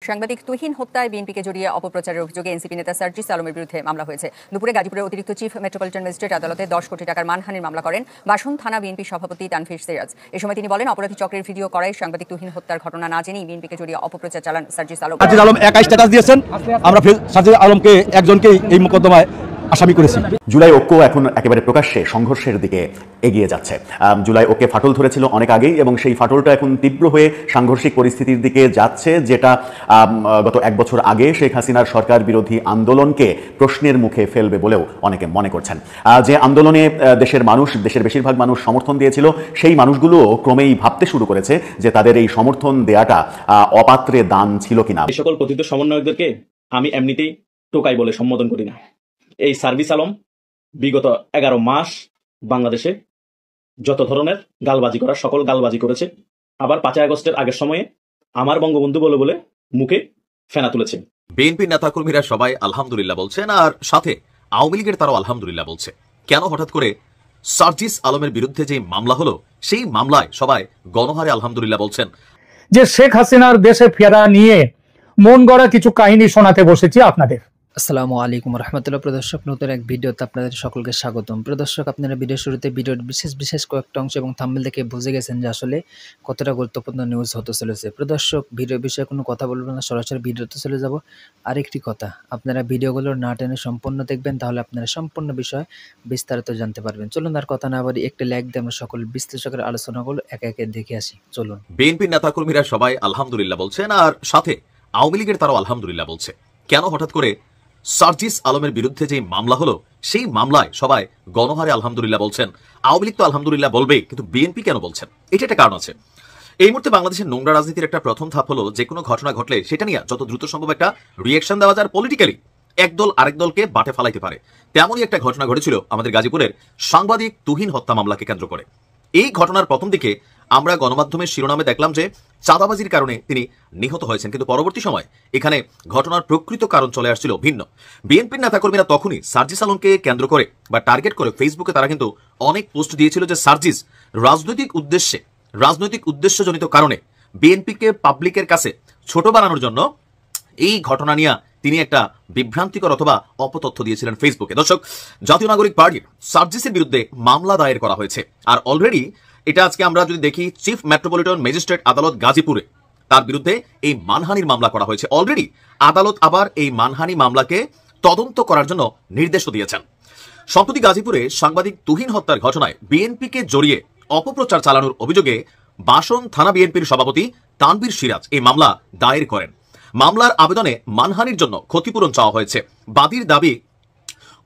সাংবাদিক তুহিন হত্যায় বিএনপিকে জড়িয়ে অপপ্রচারের অভিযোগে এনসিপি নেতা সার্জিস আলমের বিরুদ্ধে মামলা হয়েছে। দুপুরে গাজীপুরের অতিরিক্ত চিফ মেট্রোপলিটন ম্যাজিস্ট্রেট আদালতে 10 কোটি টাকার মানহানির মামলা করেন বাসন থানা বিএনপি সভাপতি তানভীর সিরাজ। এ সময় তিনি বলেন, অপরাধী চক্রের ভিডিও করায় সাংবাদিক তুহিন হত্যার ঘটনা না জেনেই বিএনপিকে জড়িয়ে অপপ্রচার চালান সার্জিস আলম। সার্জিস আলম একাই স্ট্যাটাস দিয়েছেন, আমরা সার্জিস আলমকে একজনকেই এই মোকদ্দমায় আসামি করেছি। জুলাই ঐক্য এখন একেবারে প্রকাশ্যে সংঘর্ষের দিকে এগিয়ে যাচ্ছে। জুলাই ঐক্যে ফাটল ধরেছিল অনেক আগেই এবং সেই ফাটলটা এখন তীব্র হয়ে সাংঘর্ষিক পরিস্থিতির দিকে যাচ্ছে, যেটা গত 1 বছর আগে শেখ হাসিনার সরকার বিরোধী আন্দোলনকে প্রশ্নের মুখে ফেলবে বলেও অনেকে মনে করছেন। যে আন্দোলনে দেশের বেশিরভাগ মানুষ সমর্থন দিয়েছিল, সেই মানুষগুলো ক্রমেই ভাবতে শুরু করেছে যে তাদের এই সমর্থন দেয়াটা অপাত্রে দান ছিল কিনা। এই সকল কথিত সমন্বয়কদেরকে আমি এমনিতেই টোকাই বলে সম্বোধন করি না। এই সার্জিস আলম বিগত 11 মাস বাংলাদেশে যত ধরনের গালবাজি করার সকল গালবাজি করেছে। আবার 5 আগস্টের আগের সময়ে আমার বঙ্গবন্ধু বলে বলে মুখে ফেনা তুলেছে। বিএনপির নেতাকর্মীরা সবাই আলহামদুলিল্লাহ বলছেন, আর সাথে আওয়ামী লীগের তারাও আলহামদুলিল্লাহ বলছে। কেন হঠাৎ করে সার্জিস আলমের বিরুদ্ধে যে মামলা হলো, সেই মামলায় সবাই গণহারে আলহামদুলিল্লাহ বলছেন? যে শেখ হাসিনার দেশে ফেরা নিয়ে মন গড়া কিছু কাহিনী শোনাতে বসেছি আপনাদের। আসসালামু আলাইকুম রহমতুল্লাহ। প্রদর্শক, নতুন এক ভিডিওতে আপনাদের সকলকে স্বাগতম। প্রদর্শক, আপনারা ভিডিও শুরুতে ভিডিওর বিশেষ কয়েকটা অংশ এবং থাম্বনেল দেখে বুঝে গেছেন যে আসলে কতটা গুরুত্বপূর্ণ নিউজ হতে চলেছে। প্রদর্শক, ভিডিওর বিষয়ে কোনো কথা বলবো না, সরাসরি ভিডিওতে চলে যাব। আরেকটি কথা, আপনারা ভিডিওগুলো না টেনে সম্পূর্ণ দেখবেন, তাহলে আপনারা সম্পূর্ণ বিষয় বিস্তারিত জানতে পারবেন। চলুন আর কথা না বলি, একটি লাইক দিয়ে আমরা সকল বিশ্লেষকের আলোচনাগুলো একে একে দেখে আসি। চলুন। বিএনপির নেতাকর্মীরা সবাই আলহামদুলিল্লাহ বলছেন, আর সাথে আওয়ামী লীগের তারাও আলহামদুলিল্লাহ বলছে। কেন হঠাৎ করে সার্জিস আলমের বিরুদ্ধে যে মামলা হলো, সেই মামলায় সবাই গণহারে আলহামদুলিল্লাহ বলছেন? আওয়ামী লীগ তো আলহামদুলিল্লাহ বলবে, কিন্তু বিএনপি কেন বলছেন? এটা একটা কারণ আছে। এই মুহূর্তে বাংলাদেশের নোংরা রাজনীতির একটা প্রথম ধাপ হলো, যে কোনো ঘটনা ঘটলে সেটা নিয়ে যত দ্রুত সম্ভব একটা রিয়েকশন দেওয়া যায়, পলিটিক্যালি একদল আরেক দলকে বাটে ফালাইতে পারে। তেমনই একটা ঘটনা ঘটেছিল আমাদের গাজীপুরের সাংবাদিক তুহিন হত্যা মামলাকে কেন্দ্র করে। এই ঘটনার প্রথম দিকে আমরা গণমাধ্যমের শিরোনামে দেখলাম যে চাঁদাবাজির কারণে তিনি নিহত হয়েছেন, কিন্তু পরবর্তী সময় এখানে ঘটনার প্রকৃত কারণ চলে আসছিল ভিন্ন। বিএনপির নেতাকর্মীরা তখনই সার্জিস আলমকে কেন্দ্র করে বা টার্গেট করে ফেসবুকে তারা কিন্তু অনেক পোস্ট দিয়েছিল যে সার্জিস রাজনৈতিক উদ্দেশ্যজনিত কারণে বিএনপিকে পাবলিকের কাছে ছোট বানানোর জন্য এই ঘটনা নিয়ে তিনি একটা বিভ্রান্তিকর অথবা অপতথ্য দিয়েছিলেন ফেসবুকে। দর্শক, জাতীয় নাগরিক পার্টির সার্জিসের বিরুদ্ধে মামলা দায়ের করা হয়েছে, আর অলরেডি এটা আজকে আমরা যদি দেখি, চিফ মেট্রোপলিটন ম্যাজিস্ট্রেট আদালত গাজীপুরে তার বিরুদ্ধে এই মানহানির মামলা করা হয়েছে। অলরেডি আদালত আবার এই মানহানি মামলাকে তদন্ত করার জন্য নির্দেশও দিয়েছেন। সম্প্রতি গাজীপুরে সাংবাদিক তুহিন হত্যার ঘটনায় বিএনপিকে জড়িয়ে অপপ্রচার চালানোর অভিযোগে বাসন থানা বিএনপির সভাপতি তানভীর সিরাজ এই মামলা দায়ের করেন। মামলার আবেদনে মানহানির জন্য ক্ষতিপূরণ চাওয়া হয়েছে। বাদীর দাবি,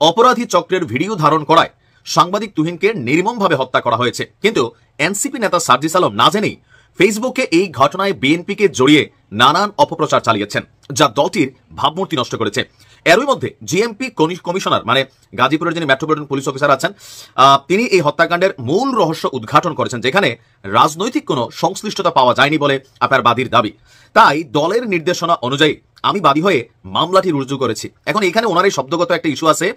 অপরাধী চক্রের ভিডিও ধারণ করায় সাংবাদিক তুহিনকে নির্মমভাবে হত্যা করা হয়েছে, কিন্তু এনসিপি নেতা সার্জিস আলম না জেনেই ফেসবুকে এই ঘটনায় বিএনপিকে জড়িয়ে নানান অপপ্রচার চালিয়েছেন, যা দলটির ভাবমূর্তি নষ্ট করেছে। এরই মধ্যে জিএমপি কমিশনার মানে গাজীপুরের যিনি মেট্রোপলিটন পুলিশ অফিসার আছেন, তিনি এই হত্যাকাণ্ডের মূল রহস্য উদ্ঘাটন করেছেন, যেখানে রাজনৈতিক কোনো সংশ্লিষ্টতা পাওয়া যায়নি বলে আপনার বাদীর দাবি। তাই দলের নির্দেশনা অনুযায়ী আমি বাদী হয়ে মামলাটি রুজু করেছি। এখন এখানে ওনার এই শব্দগত একটা ইস্যু আছে,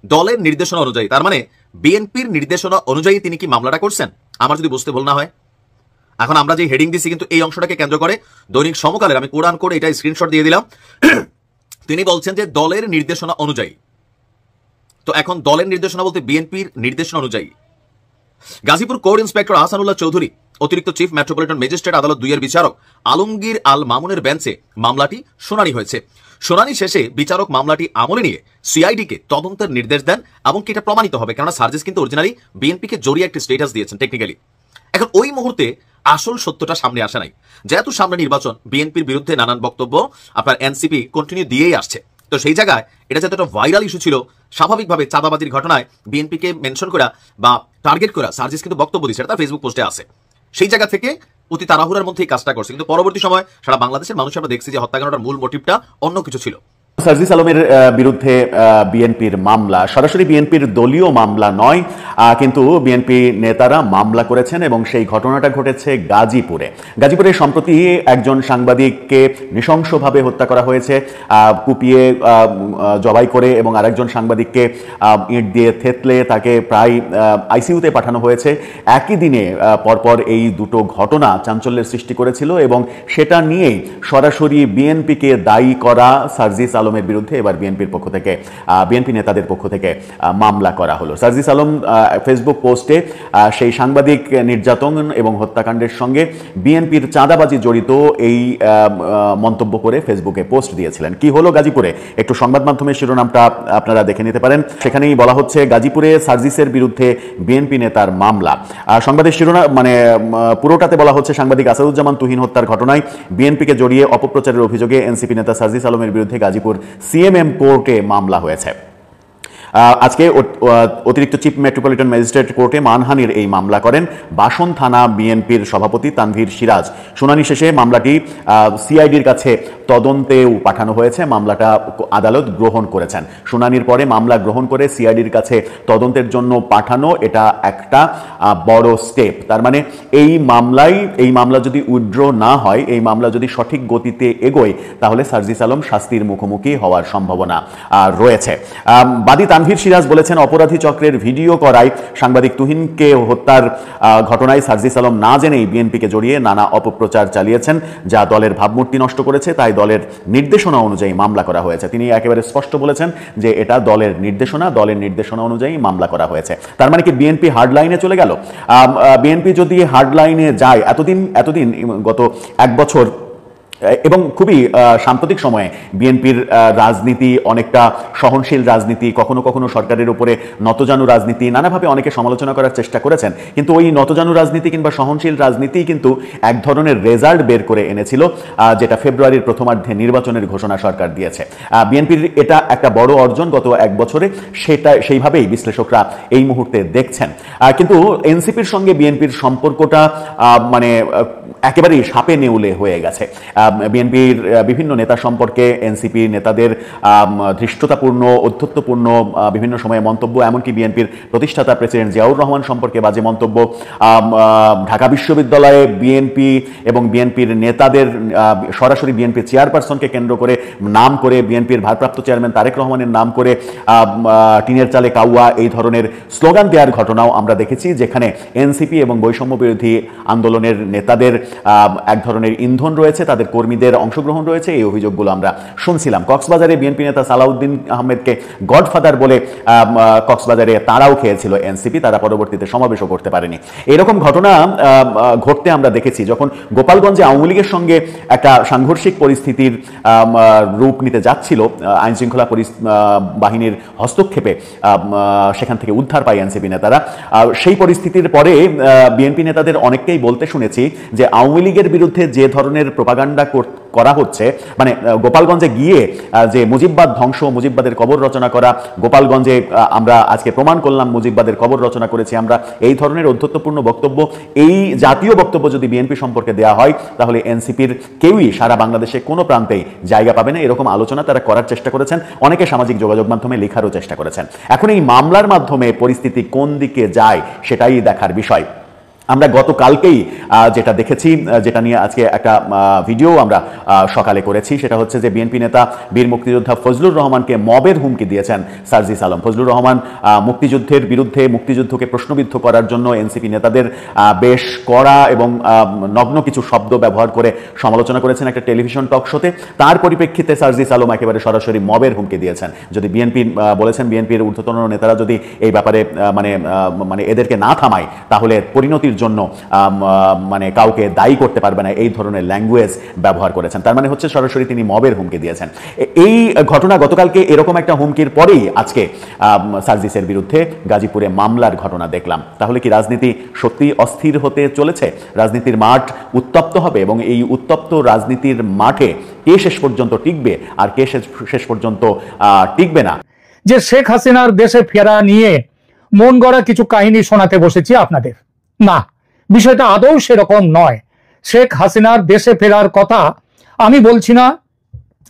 দলের নির্দেশনা অনুযায়ী, তার মানে বিএনপির নির্দেশনা অনুযায়ী তিনি কি মামলাটা করছেন? আমার যদি বুঝতে ভুল না হয়। এখন আমরা যে হেডিং দিচ্ছি, কিন্তু এই অংশটাকে কেন্দ্র করে দৈনিক সমকালের আমি কোরআন করে এটা স্ক্রিনশট দিয়ে দিলাম। তিনি বলছেন যে দলের নির্দেশনা অনুযায়ী। তো এখন দলের নির্দেশনা বলতে বিএনপির নির্দেশনা অনুযায়ী গাজীপুর কোর্ট ইন্সপেক্টর আহসানুল্লাহ চৌধুরী, অতিরিক্ত চিফ মেট্রোপলিটন ম্যাজিস্ট্রেট আদালত 2 এর বিচারক আলমগীর আল মামুনের বেঞ্চে মামলাটি শুনানি হয়েছে। শুনানি শেষে বিচারক মামলাটি আমলে নিয়ে সিআইডিকে তদন্তের নির্দেশ দেন, এবং এটা প্রমাণিত হবে, কেননা সার্জিস কিন্তু অরিজিনালি বিএনপিকে জড়িয়ে একটি স্টেটাস দিয়েছেন টেকনিক্যালি। এখন ওই মুহূর্তে আসল সত্যটা সামনে আসে নাই, যেহেতু সামনে নির্বাচন, বিএনপির বিরুদ্ধে নানান বক্তব্য আপনার এনসিপি কন্টিনিউ দিয়েই আসছে। তো সেই জায়গায় এটা যেহেতু একটা ভাইরাল ইস্যু ছিল, স্বাভাবিকভাবে চাঁদাবাজির ঘটনায় বিএনপিকে মেনশন করা বা টার্গেট করা সার্জিস কিন্তু বক্তব্য দিচ্ছে, তার ফেসবুক পোস্টে আছে। সেই জায়গা থেকে অতি তাড়াহুড়ার মধ্যে এই কাজটা করছে, কিন্তু পরবর্তী সময় সারা বাংলাদেশের মানুষ আমরা দেখছি যে হত্যাকাণ্ডটার মূল মোটিভটা অন্য কিছু ছিল। সার্জিস আলমের বিরুদ্ধে বিএনপির মামলা সরাসরি বিএনপির দলীয় মামলা নয়, কিন্তু বিএনপি নেতারা মামলা করেছেন এবং সেই ঘটনাটা ঘটেছে গাজীপুরে সম্প্রতি একজন সাংবাদিককে নৃশংসভাবে হত্যা করা হয়েছে, কুপিয়ে জবাই করে, এবং আরেকজন সাংবাদিককে ইট দিয়ে থেতলে তাকে প্রায় আইসিইউতে পাঠানো হয়েছে। একই দিনে পরপর এই দুটো ঘটনা চাঞ্চল্যের সৃষ্টি করেছিল এবং সেটা নিয়েই সরাসরি বিএনপিকে দায়ী করা সার্জিস আলমের বিরুদ্ধে এবার বিএনপি নেতাদের পক্ষ থেকে মামলা করা হলো। সার্জিস আলম ফেসবুক পোস্টে সেই সাংবাদিক নির্যাতন এবং হত্যাকাণ্ডের সঙ্গে বিএনপির চাঁদাবাজি জড়িত এই মন্তব্য করে ফেসবুকে পোস্ট দিয়েছিলেন। কি হলো গাজীপুরে, একটু সংবাদ মাধ্যমের শিরোনামটা আপনারা দেখে নিতে পারেন। সেখানেই বলা হচ্ছে গাজীপুরে সার্জিসের বিরুদ্ধে বিএনপি নেতার মামলা। সংবাদের শিরোনাম পুরোটাতে বলা হচ্ছে সাংবাদিক আসাদুজ্জামান তুহিন হত্যার ঘটনায় বিএনপিকে জড়িয়ে অপপ্রচারের অভিযোগে এনসিপি নেতা সার্জিস আলমের বিরুদ্ধে গাজীপুর সিএমএম কোর্টে মামলা হয়েছে। আজকে অতিরিক্ত চিফ মেট্রোপলিটন ম্যাজিস্ট্রেট কোর্টে মানহানির এই মামলা করেন বাসন থানা বিএনপির সভাপতি তানভীর সিরাজ। শুনানি শেষে মামলাটি সিআইডির কাছে তদন্তেও পাঠানো হয়েছে। মামলাটা আদালত গ্রহণ করেছেন। শুনানির পরে মামলা গ্রহণ করে সিআইডির কাছে তদন্তের জন্য পাঠানো, এটা একটা বড় স্টেপ। তার মানে এই মামলা যদি উইথড্র না হয়, এই মামলা যদি সঠিক গতিতে এগোয়, তাহলে সার্জিস আলম শাস্তির মুখোমুখি হওয়ার সম্ভাবনা রয়েছে। বাদী তানভীর সিরাজ বলেছেন, অপরাধী চক্রের ভিডিও করায় সাংবাদিক তুহিনকে হত্যার ঘটনায় সার্জিস আলম না জেনেই বিএনপিকে জড়িয়ে নানা অপপ্রচার চালিয়েছেন, যা দলের ভাবমূর্তি নষ্ট করেছে। তাই দলের নির্দেশনা অনুযায়ী মামলা করা হয়েছে। তিনি একেবারে স্পষ্ট বলেছেন যে এটা দলের নির্দেশনা অনুযায়ী মামলা করা হয়েছে। তার মানে কি বিএনপি হার্ড লাইনে চলে গেল? বিএনপি যদি হার্ড লাইনে যায়, এতদিন গত এক বছর এবং খুবই সাম্প্রতিক সময়ে বিএনপির রাজনীতি অনেকটা সহনশীল রাজনীতি, কখনো কখনো সরকারের উপরে নতজানু রাজনীতি, নানাভাবে অনেকে সমালোচনা করার চেষ্টা করেছেন, কিন্তু ওই নতজানু রাজনীতি কিংবা সহনশীল রাজনীতি কিন্তু এক ধরনের রেজাল্ট বের করে এনেছিল, যেটা ফেব্রুয়ারির প্রথমার্ধে নির্বাচনের ঘোষণা সরকার দিয়েছে। বিএনপির এটা একটা বড় অর্জন গত এক বছরে, সেইভাবেই বিশ্লেষকরা এই মুহূর্তে দেখছেন। কিন্তু এনসিপির সঙ্গে বিএনপির সম্পর্কটা মানে একেবারেই সাপে নেউলে হয়ে গেছে। বিএনপির বিভিন্ন নেতা সম্পর্কে এনসিপি নেতাদের ধৃষ্টতাপূর্ণ, অধ্যত্বপূর্ণ বিভিন্ন সময়ে মন্তব্য, এমনকি বিএনপির প্রতিষ্ঠাতা প্রেসিডেন্ট জিয়াউর রহমান সম্পর্কে বাজে মন্তব্য, ঢাকা বিশ্ববিদ্যালয়ে বিএনপি এবং বিএনপির নেতাদের সরাসরি বিএনপি চেয়ারপারসনকে কেন্দ্র করে নাম করে, বিএনপির ভারপ্রাপ্ত চেয়ারম্যান তারেক রহমানের নাম করে টিনের চালে কাউয়া এই ধরনের স্লোগান দেওয়ার ঘটনাও আমরা দেখেছি, যেখানে এনসিপি এবং বৈষম্য বিরোধী আন্দোলনের নেতাদের এক ধরনের ইন্ধন রয়েছে, তাদের কর্মীদের অংশগ্রহণ রয়েছে। এই অভিযোগগুলো আমরা শুনছিলাম। কক্সবাজারে বিএনপি নেতা সালাউদ্দিন আহমেদকে গডফাদার বলে কক্সবাজারে তারাও খেয়েছিল এনসিপি, তারা পরবর্তীতে সমাবেশও করতে পারেনি। এরকম ঘটনা ঘটতে আমরা দেখেছি যখন গোপালগঞ্জে আওয়ামী লীগের সঙ্গে একটা সাংঘর্ষিক পরিস্থিতির রূপ নিতে যাচ্ছিল, আইন শৃঙ্খলা বাহিনীর হস্তক্ষেপে সেখান থেকে উদ্ধার পায় এনসিপি নেতারা। সেই পরিস্থিতির পরে বিএনপি নেতাদের অনেককেই বলতে শুনেছি যে আওয়ামী লীগের বিরুদ্ধে যে ধরনের প্রোপাগান্ডা করা হচ্ছে, মানে গোপালগঞ্জে গিয়ে যে মুজিববাদ ধ্বংস, মুজিববাদের কবর রচনা করা, গোপালগঞ্জে আমরা আজকে প্রমাণ করলাম মুজিববাদের কবর রচনা করেছি আমরা, এই ধরনের অধ্যত্বপূর্ণ বক্তব্য, এই জাতীয় বক্তব্য যদি বিএনপি সম্পর্কে দেওয়া হয়, তাহলে এনসিপির কেউই সারা বাংলাদেশে কোনো প্রান্তেই জায়গা পাবে না। এরকম আলোচনা তারা করার চেষ্টা করেছেন, অনেকে সামাজিক যোগাযোগ মাধ্যমে লেখারও চেষ্টা করেছেন। এখন এই মামলার মাধ্যমে পরিস্থিতি কোন দিকে যায় সেটাই দেখার বিষয়। আমরা গতকালকেই যেটা দেখেছি, যেটা নিয়ে আজকে একটা ভিডিও আমরা সকালে করেছি, সেটা হচ্ছে যে বিএনপি নেতা বীর মুক্তিযোদ্ধা ফজলুর রহমানকে মবের হুমকি দিয়েছেন সার্জিস আলম। ফজলুর রহমান মুক্তিযুদ্ধের বিরুদ্ধে, মুক্তিযুদ্ধকে প্রশ্নবিদ্ধ করার জন্য এনসিপি নেতাদের বেশ কড়া এবং নগ্ন কিছু শব্দ ব্যবহার করে সমালোচনা করেছেন একটা টেলিভিশন টক শোতে। তার পরিপ্রেক্ষিতে সার্জিস আলম একেবারে সরাসরি মবের হুমকি দিয়েছেন। যদি বিএনপির ঊর্ধ্বতন নেতারা যদি এই ব্যাপারে মানে এদেরকে না থামায়, তাহলে পরিণতির জন্য মানে কাউকে দায়ী করতে পারবে না, এই ধরনের ল্যাঙ্গুয়েজ ব্যবহার করেছেন। তার মানে হচ্ছে সরাসরি তিনি মবের হুমকি দিয়েছেন। এই ঘটনা গতকালকে এরকম একটা হুমকির পরেই আজকে সার্জিসের বিরুদ্ধে গাজীপুরে মামলার ঘটনা দেখলাম। তাহলে কি রাজনীতি সত্যি অস্থির হতে চলেছে? রাজনীতির মাঠ উত্তপ্ত হবে, এবং এই উত্তপ্ত রাজনীতির মাঠে কে শেষ পর্যন্ত টিকবে আর কে শেষ পর্যন্ত টিকবে না। যে শেখ হাসিনার দেশে ফেরা নিয়ে মন গড়া কিছু কাহিনী শোনাতে বসেছি আপনাদের, না, বিষয়টা আদৌ সেরকম নয়। শেখ হাসিনার দেশে ফেরার কথা আমি বলছি না,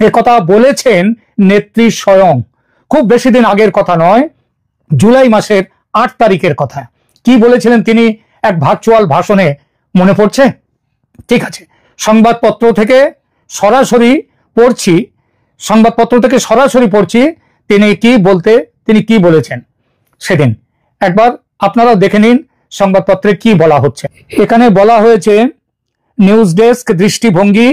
এ কথা বলেছেন নেত্রী স্বয়ং, খুব বেশি দিন আগের কথা নয়, জুলাই মাসের 8 তারিখের কথা। কি বলেছিলেন তিনি এক ভার্চুয়াল ভাষণে, মনে পড়ছে? ঠিক আছে, সংবাদপত্র থেকে সরাসরি পড়ছি তিনি কি বলেছেন সেদিন। একবার আপনারা দেখে নিন সংবাদপত্রে কি বলা হচ্ছে। এখানে বলা হয়েছে, নিউজ ডেস্ক দৃষ্টিভঙ্গি,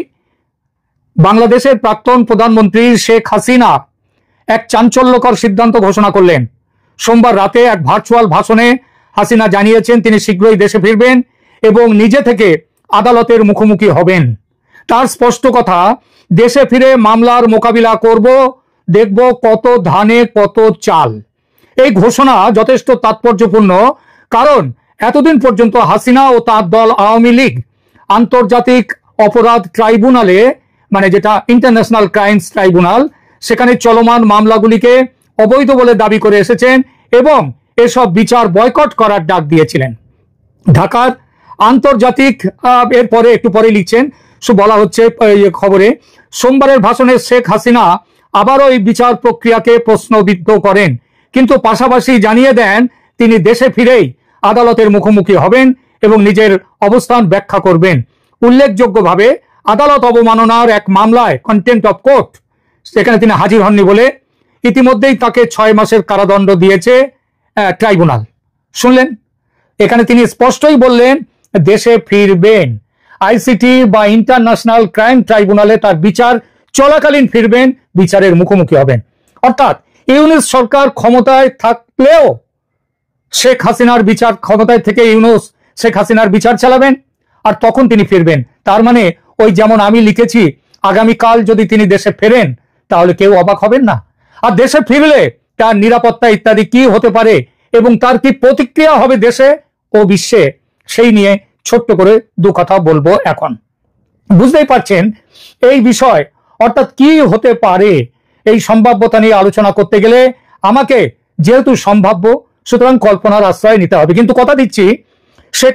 বাংলাদেশের প্রাক্তন প্রধানমন্ত্রী শেখ হাসিনা এক চাঞ্চল্যকর সিদ্ধান্ত ঘোষণা করলেন। সোমবার রাতে এক ভার্চুয়াল ভাষণে হাসিনা জানিয়েছেন তিনি শীঘ্রই দেশে ফিরবেন এবং নিজে থেকে আদালতের মুখোমুখি হবেন। তার স্পষ্ট কথা, দেশে ফিরে মামলার মোকাবিলা করব, দেখব কত ধানে কত চাল। এই ঘোষণা যথেষ্ট তাৎপর্যপূর্ণ, কারণ এতদিন পর্যন্ত হাসিনা ও তার দল আওয়ামী লীগ আন্তর্জাতিক অপরাধ ট্রাইব্যুনালে, মানে যেটা ইন্টারন্যাশনাল ক্রাইমস ট্রাইব্যুনাল, সেখানে চলমান মামলাগুলিকে অবৈধ বলে দাবি করে এসেছেন এবং এসব বিচার বয়কট করার ডাক দিয়েছিলেন। ঢাকার আন্তর্জাতিক, এরপরে একটু পরে লিখছেন, বলা হচ্ছে খবরে, সোমবারের ভাষণে শেখ হাসিনা আবারও এই বিচার প্রক্রিয়াকে প্রশ্নবিদ্ধ করেন, কিন্তু পাশাপাশি জানিয়ে দেন তিনি দেশে ফিরেই আদালতের মুখোমুখি হবেন এবং নিজের অবস্থান ব্যাখ্যা করবেন। উল্লেখযোগ্যভাবে আদালত অবমাননার এক মামলায় কন্টেম্পট অফ কোর্ট, সেখানে তিনি হাজির হননি বলে ইতিমধ্যেই তাকে 6 মাসের কারাদণ্ড দিয়েছে ট্রাইব্যুনাল। শুনলেন, এখানে তিনি স্পষ্টই বললেন দেশে ফিরবেন, আইসিটি বা ইন্টারন্যাশনাল ক্রাইম ট্রাইব্যুনালে তার বিচার চলাকালীন ফিরবেন, বিচারের মুখোমুখি হবেন। অর্থাৎ ইউনূস সরকার ক্ষমতায় থাকলেও শেখ হাসিনার বিচার, ক্ষমতায় থেকে ইউনূস শেখ হাসিনার বিচার চালাবেন আর তখন তিনি ফিরবেন। তার মানে ওই যেমন আমি লিখেছি, আগামীকাল যদি তিনি দেশে ফেরেন তাহলে কেউ অবাক হবেন না। আর দেশে ফিরলে তার নিরাপত্তা ইত্যাদি কি হতে পারে এবং তার কি প্রতিক্রিয়া হবে দেশে ও বিশ্বে, সেই নিয়ে ছোট্ট করে 2 কথা বলবো এখন। বুঝতেই পারছেন এই বিষয়, অর্থাৎ কি হতে পারে, এই সম্ভাব্যতা নিয়ে আলোচনা করতে গেলে আমাকে যেহেতু সম্ভাব্য, সুতরাং কল্পনার আশ্রয় নিতে হবে। কিন্তু কথা দিচ্ছি, সে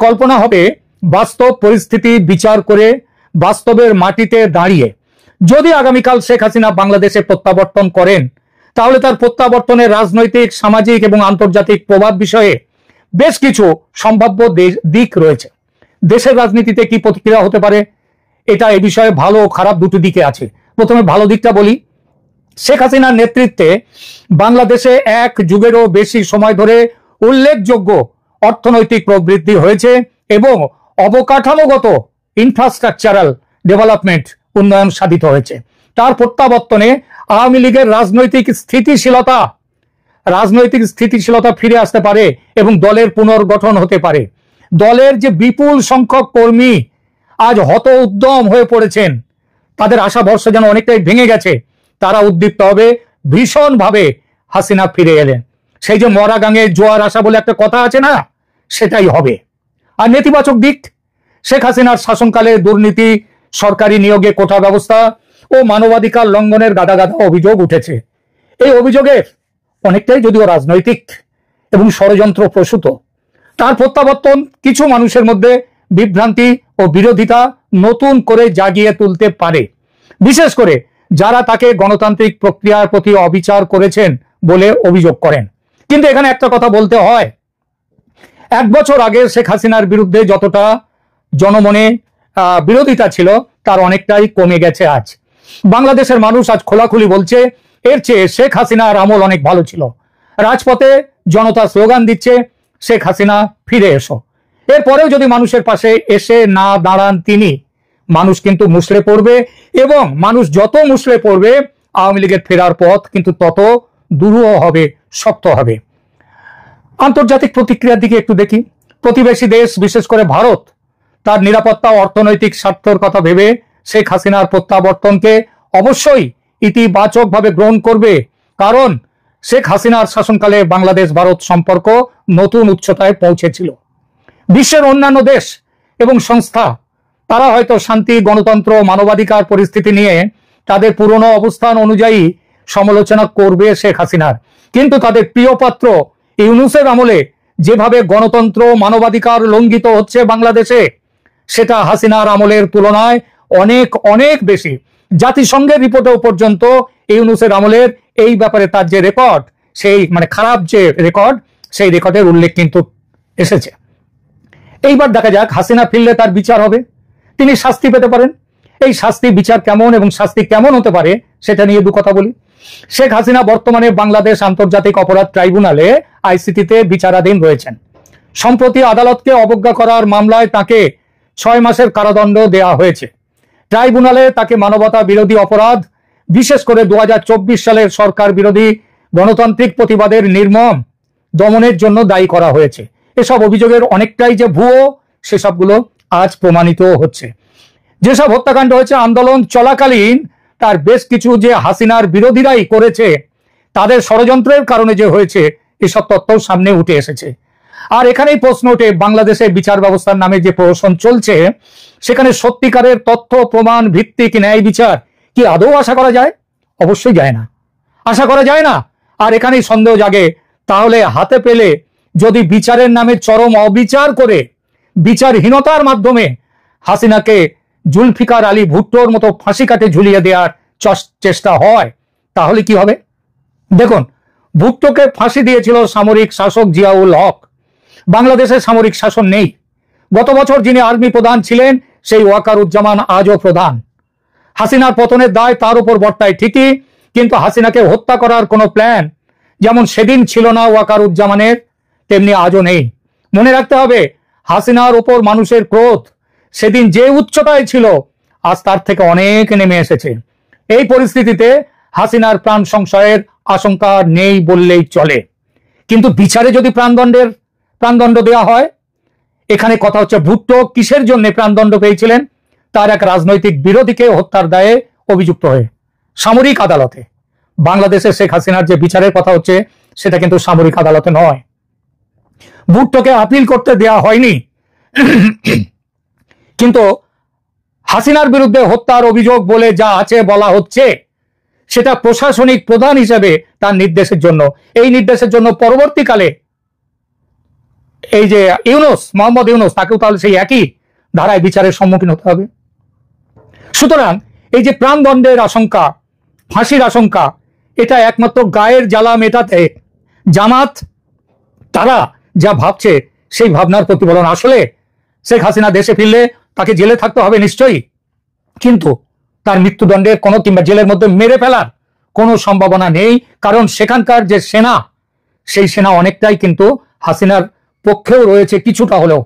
কল্পনা হবে বাস্তব পরিস্থিতি বিচার করে, বাস্তবের মাটিতে দাঁড়িয়ে। যদি আগামীকাল শেখ হাসিনা বাংলাদেশে প্রত্যাবর্তন করেন, তাহলে তার প্রত্যাবর্তনের রাজনৈতিক, সামাজিক এবং আন্তর্জাতিক প্রভাব বিষয়ে বেশ কিছু সম্ভাব্য দিক রয়েছে। দেশের রাজনীতিতে কি প্রতিক্রিয়া হতে পারে, এটা এ বিষয়ে ভালো ও খারাপ দুটি দিকে আছে। প্রথমে ভালো দিকটা বলি। শেখ হাসিনার নেতৃত্বে বাংলাদেশে 1 যুগেরও বেশি সময় ধরে উল্লেখযোগ্য অর্থনৈতিক প্রবৃদ্ধি হয়েছে এবং অবকাঠামোগত ইনফ্রাস্ট্রাকচারাল ডেভেলপমেন্ট, উন্নয়ন সাধিত হয়েছে। তার প্রত্যাবর্তনে আওয়ামী লীগের রাজনৈতিক স্থিতিশীলতা ফিরে আসতে পারে এবং দলের পুনর্গঠন হতে পারে। দলের যে বিপুল সংখ্যক কর্মী আজ হত উদ্যম হয়ে পড়েছেন, তাদের আশা ভরসা যেন অনেকটাই ভেঙে গেছে, তারা উদ্দীপ্ত হবে ভীষণভাবে হাসিনা ফিরে এলেন। সেই যে মরা গাঙে জোয়ার আসা বলে একটা কথা আছে না, সেটাই হবে। আর নেতিবাচক দিক, শেখ হাসিনার শাসনকালে দুর্নীতি, সরকারি নিয়োগে কোটা ব্যবস্থা ও মানবাধিকার লঙ্ঘনের গাদা গাদা অভিযোগ উঠেছে। এই অভিযোগের অনেকটাই যদিও রাজনৈতিক এবং ষড়যন্ত্র প্রসূত। তার প্রত্যাবর্তন কিছু মানুষের মধ্যে বিভ্রান্তি ও বিরোধিতা নতুন করে জাগিয়ে তুলতে পারে, বিশেষ করে যারা তাকে গণতান্ত্রিক প্রক্রিয়ার প্রতি অবিচার করেছেন বলে অভিযোগ করেন। কিন্তু এখানে একটা কথা বলতে হয়, 1 বছর আগে শেখ হাসিনার বিরুদ্ধে যতটা জনমনে বিরোধিতা ছিল তার অনেকটাই কমে গেছে। আজ বাংলাদেশের মানুষ আজ খোলাখুলি বলছে এর চেয়ে শেখ হাসিনার আমল অনেক ভালো ছিল। রাজপথে জনতা স্লোগান দিচ্ছে শেখ হাসিনা ফিরে এসো। এরপরেও যদি মানুষের পাশে এসে না দাঁড়ান তিনি, মানুষ কিন্তু মুষড়ে পড়বে এবং মানুষ যত মুষড়ে পড়বে আওয়ামী লীগের ফেরার পথ কিন্তু তত দুরূহ হবে, শক্ত হবে। আন্তর্জাতিক প্রতিক্রিয়ার দিকে একটু দেখি। প্রতিবেশী দেশ, বিশেষ করে ভারত, তার নিরাপত্তা ও অর্থনৈতিক স্বার্থের কথা ভেবে শেখ হাসিনার প্রত্যাবর্তনকে অবশ্যই ইতিবাচকভাবে গ্রহণ করবে, কারণ শেখ হাসিনার শাসনকালে বাংলাদেশ ভারত সম্পর্ক নতুন উচ্চতায় পৌঁছেছিল। বিশ্বের অন্যান্য দেশ এবং সংস্থা তারা হয়তো শান্তি, গণতন্ত্র, মানবাধিকার পরিস্থিতি নিয়ে তাদের পুরনো অবস্থান অনুযায়ী সমালোচনা করবে শেখ হাসিনার, কিন্তু তাদের প্রিয় পাত্র ইউনূসের আমলে যেভাবে গণতন্ত্র, মানবাধিকার লঙ্ঘিত হচ্ছে বাংলাদেশে, সেটা হাসিনার আমলের তুলনায় অনেক অনেক বেশি। জাতিসংঘের রিপোর্টেও পর্যন্ত ইউনূসের আমলের এই ব্যাপারে তার যে রেকর্ড, সেই মানে খারাপ যে রেকর্ড, সেই রেকর্ডের উল্লেখ কিন্তু এসেছে। এইবার দেখা যাক হাসিনা ফিরলে তার বিচার হবে, তিনি শাস্তি পেতে পারেন। এই শাস্তি বিচার কেমন এবং শাস্তি কেমন হতে পারে সেটা নিয়ে দু কথা বলি। শেখ হাসিনা বর্তমানে বাংলাদেশ আন্তর্জাতিক অপরাধ ট্রাইব্যুনালে আইসিটিতে বিচারাধীন রয়েছেন। সম্প্রতি আদালতকে অবজ্ঞা করার মামলায় তাকে 6 মাসের কারাদণ্ড দেওয়া হয়েছে। ট্রাইব্যুনালে তাকে মানবতা বিরোধী অপরাধ, বিশেষ করে 2024 সালের সরকার বিরোধী গণতান্ত্রিক প্রতিবাদের নির্মম দমনের জন্য দায়ী করা হয়েছে। এসব অভিযোগের অনেকটাই যে ভুয়ো সেসবগুলো আজ প্রমাণিত হচ্ছে। যেসব হত্যাকাণ্ড হয়েছে আন্দোলন চলাকালীন, তার বেশ কিছু যে হাসিনার বিরোধীরাই করেছে, তাদের ষড়যন্ত্রের কারণে যে হয়েছে, এসব তথ্য সামনে উঠে এসেছে। আর এখানেই প্রশ্ন ওঠে, বাংলাদেশে বিচার ব্যবস্থার নামে যে প্রহসন চলছে, সেখানে সত্যিকারের তথ্য প্রমাণ ভিত্তিক ন্যায় বিচার কি আদৌ আশা করা যায়? অবশ্যই যায় না, আশা করা যায় না। আর এখানেই সন্দেহ জাগে, তাহলে হাতে পেলে যদি বিচারের নামে চরম অবিচার করে বিচারহীনতার মাধ্যমে হাসিনাকে জুলফিকার আলী ভুট্টোর মতো ফাঁসি কাটে ঝুলিয়ে দেওয়ার চেষ্টা হয়, তাহলে কি হবে? দেখুন, ভুট্টোকে ফাঁসি দিয়েছিল সামরিক শাসক জিয়াউল হক। বাংলাদেশে সামরিক শাসন নেই। গত বছর যিনি আর্মি প্রধান ছিলেন, সেই ওয়াকারুজ্জামান আজও প্রধান। হাসিনার পতনের দায় তার উপর বর্তায় ঠিকই, কিন্তু হাসিনাকে হত্যা করার কোনো প্ল্যান যেমন সেদিন ছিল না ওয়াকারুজ্জামানের, তেমনি আজও নেই। মনে রাখতে হবে, হাসিনার উপর মানুষের ক্রোধ সেদিন যে উচ্চতায় ছিল, আজ তার থেকে অনেক নেমে এসেছে। এই পরিস্থিতিতে হাসিনার প্রাণ সংশয়ের আশঙ্কা নেই বললেই চলে। কিন্তু বিচারে যদি প্রাণদণ্ড দেওয়া হয়, এখানে কথা হচ্ছে ভুট্টো কিসের জন্য প্রাণদণ্ড পেয়েছিলেন? তার এক রাজনৈতিক বিরোধীকে হত্যার দায়ে অভিযুক্ত হয়ে সামরিক আদালতে। বাংলাদেশে শেখ হাসিনার যে বিচারের কথা হচ্ছে, সেটা কিন্তু সামরিক আদালতে নয়। ভুট্টোকে আপিল করতে দেয়া হয়নি, কিন্তু হাসিনার বিরুদ্ধে হত্যার অভিযোগ বলে যা আছে বলা হচ্ছে, সেটা প্রশাসনিক প্রধান হিসেবে তার নির্দেশের জন্য, এই নির্দেশের জন্য পরবর্তীকালে এই যে মোহাম্মদ ইউনূস, তাকেও তাহলে সেই একই ধারায় বিচারের সম্মুখীন হতে হবে। সুতরাং এই যে প্রাণদণ্ডের আশঙ্কা, ফাঁসির আশঙ্কা, এটা একমাত্র গায়ের জ্বালা মেটাতে জামাত তারা যা ভাবছে, সেই ভাবনার প্রতিফলন। আসলে শেখ হাসিনা দেশে ফিরলে তাকে জেলে থাকতে হবে নিশ্চয়ই, কিন্তু তার মৃত্যুদণ্ডের কোনো কিংবা জেলের মধ্যে মেরে ফেলার কোনো সম্ভাবনা নেই। কারণ সেখানকার যে সেনা, সেই সেনা অনেকটাই কিন্তু হাসিনার পক্ষেও রয়েছে কিছুটা হলেও।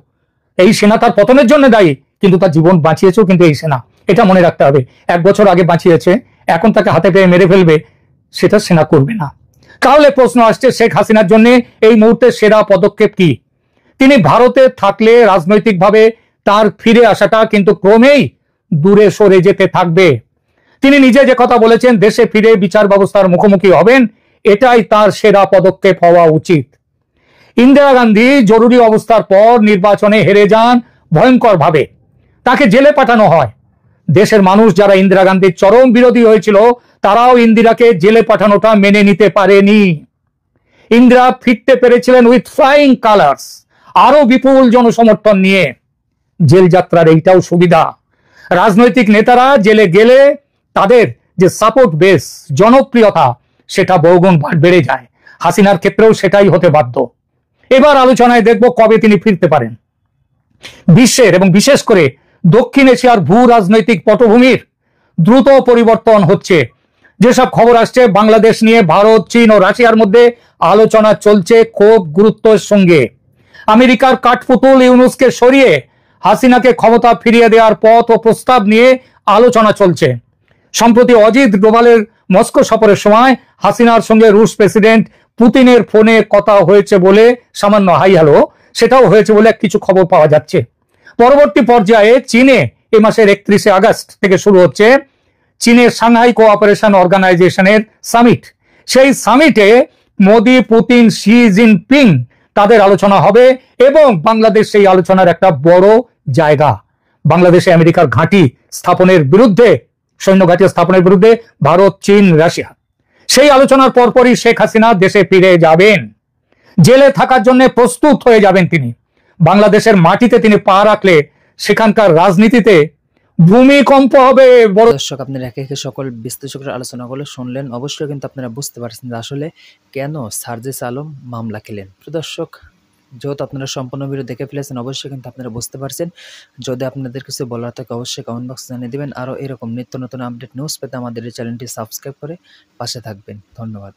এই সেনা তার পতনের জন্য দায়ী, কিন্তু তার জীবন বাঁচিয়েছেও কিন্তু এই সেনা, এটা মনে রাখতে হবে। 1 বছর আগে বাঁচিয়েছে, এখন তাকে হাতে পেয়ে মেরে ফেলবে, সেটা সেনা করবে না। তাহলে প্রশ্ন আসছে, শেখ হাসিনার জন্য এই মুহূর্তে সেরা পদক্ষেপ কি? তিনি ভারতে থাকলে রাজনৈতিকভাবে তার ফিরে আসাটা কিন্তু ক্রমেই দূরে সরে যেতে থাকবে। তিনি নিজে যে কথা বলেছেন, দেশে ফিরে বিচার ব্যবস্থার মুখোমুখি হবেন, এটাই তার সেরা পদক্ষেপ হওয়া উচিত। ইন্দিরা গান্ধী জরুরি অবস্থার পর নির্বাচনে হেরে যান ভয়ঙ্করভাবে, তাকে জেলে পাঠানো হয়। দেশের মানুষ যারা ইন্দিরা গান্ধীর চরম বিরোধী হয়েছিল, তারাও ইন্দিরাকে জেলে পাঠানোটা মেনে নিতে পারেনি। ইন্দিরা ফিরতে পেরেছিলেন উইথ ফ্লাইং কালার্স, আরো বিপুল জনসমর্থন নিয়ে। জেল যাত্রার এইটাও সুবিধা, রাজনৈতিক নেতারা জেলে গেলে তাদের যে সাপোর্ট বেস, জনপ্রিয়তা, সেটা বহুগুণ বেড়ে যায়। হাসিনার ক্ষেত্রেও সেটাই হতে বাধ্য। এবার আলোচনায় দেখব কবে তিনি ফিরতে পারেন। বিশ্বের এবং বিশেষ করে দক্ষিণ এশিয়ার ভূ রাজনৈতিক পটভূমির দ্রুত পরিবর্তন হচ্ছে। যেসব খবর আসছে, বাংলাদেশ নিয়ে ভারত, চীন ও রাশিয়ার মধ্যে আলোচনা চলছে খুব গুরুত্বের সঙ্গে। আমেরিকার কাঠপুতুল ইউনূসকে সরিয়ে হাসিনাকে ক্ষমতা ফিরিয়ে দেওয়ার পথ ও প্রস্তাব নিয়ে আলোচনা চলছে। সম্প্রতি অজিত ডোভালের মস্কো সফরের সময় হাসিনার সঙ্গে রুশ প্রেসিডেন্ট পুতিনের ফোনে কথা হয়েছে বলে সামান্য হাই হ্যালো, সেটাও হয়েছে বলে কিছু খবর পাওয়া যাচ্ছে। পরবর্তী পর্যায়ে চীনে এই মাসের 31শে আগস্ট থেকে শুরু হচ্ছে চীনের সাংহাই কোঅপারেশন অর্গানাইজেশনের সামিট। সেই সামিটে মোদি, পুতিন, শি জিনপিং তাদের আলোচনা হবে এবং বাংলাদেশ সেই আলোচনার একটা বড় জায়গা। বাংলাদেশে আমেরিকার ঘাঁটি স্থাপনের বিরুদ্ধে, সৈন্য ঘাঁটি স্থাপনের বিরুদ্ধে ভারত, চীন, রাশিয়া। সেই আলোচনার পরপরই শেখ হাসিনা দেশে ফিরে যাবেন, জেলে থাকার জন্য প্রস্তুত হয়ে যাবেন তিনি। বাংলাদেশের মাটিতে তিনি পা রাখলে সেখানকার রাজনীতিতে ভূমিকম্প হবে। বড় দর্শক, আপনারা একে একে সকল বিশ্লেষকের আলোচনাগুলো শুনলেন। অবশ্যই কিন্তু আপনারা বুঝতে পারছেন যে আসলে কেন সার্জিস আলম মামলা খেলেন। দর্শক, যেহেতু আপনারা সম্পূর্ণ ভিডিও দেখে ফেলেছেন, অবশ্যই কিন্তু আপনারা বুঝতে পারছেন। যদি আপনাদের কিছু বলার থাকে অবশ্যই কমেন্ট বক্সে জানিয়ে দেবেন। আরও এরকম নিত্য নতুন আপডেট নিউজ পেতে আমাদের এই চ্যানেলটি সাবস্ক্রাইব করে পাশে থাকবেন। ধন্যবাদ।